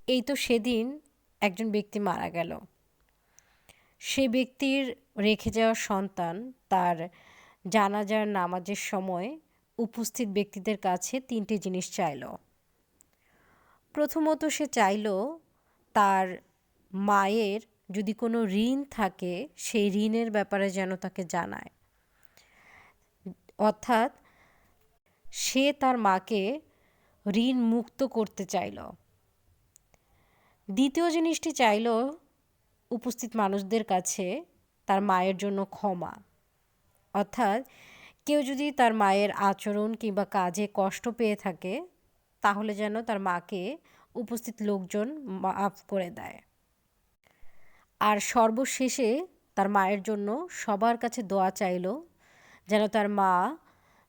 এই তো সেদিন একজন ব্যক্তি মারা গেল। সে ব্যক্তির রেখে যাওয়া সন্তান তার জানাজার নামাজের সময় উপস্থিত ব্যক্তিদের কাছে ৩টি জিনিস চাইল। প্রথমত সে চাইল তার মায়ের যদি কোনো ঋণ থাকে সেই ঋণের ব্যাপারে যেন তাকে জানায়। অর্থাৎ সে তার মাকে ঋণ মুক্ত করতে চাইল। দ্বিতীয় জিনিসটি চাইল উপস্থিত মানুষদের কাছে তার মায়ের জন্য ক্ষমা। অর্থাৎ কেউ যদি তার মায়ের আচরণ কিংবা কাজে কষ্ট পেয়ে থাকে তাহলে যেন তার মাকে উপস্থিত লোকজন মাফ করে দেয়। আর সর্বশেষে তার মায়ের জন্য সবার কাছে দোয়া চাইল যেন তার মা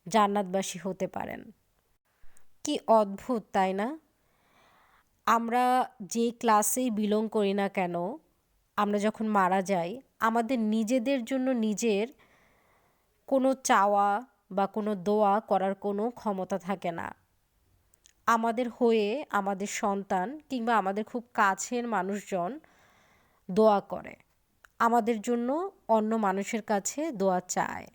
জান্নাতবাসী হতে পারেন। কি অদ্ভুত, তাই না? আমরা যে ক্লাসেই বিলং করি না কেন, আমরা যখন মারা যাই আমাদের নিজেদের জন্য নিজের কোনো চাওয়া বা কোনো দোয়া করার কোনো ক্ষমতা থাকে না। আমাদের হয়ে আমাদের সন্তান কিংবা আমাদের খুব কাছের মানুষজন দোয়া করে, আমাদের জন্য অন্য মানুষের কাছে দোয়া চায়।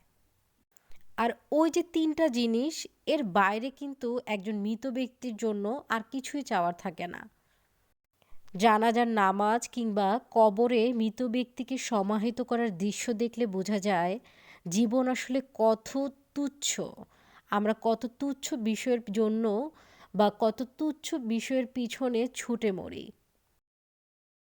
আর ওই যে ৩টা জিনিস, এর বাইরে কিন্তু একজন মৃত ব্যক্তির জন্য আর কিছুই চাওয়ার থাকে না। জানাজার নামাজ কিংবা কবরে মৃত ব্যক্তিকে সমাহিত করার দৃশ্য দেখলে বোঝা যায় জীবন আসলে কত তুচ্ছ। আমরা কত তুচ্ছ বিষয়ের জন্য বা কত তুচ্ছ বিষয়ের পিছনে ছুটে মরি।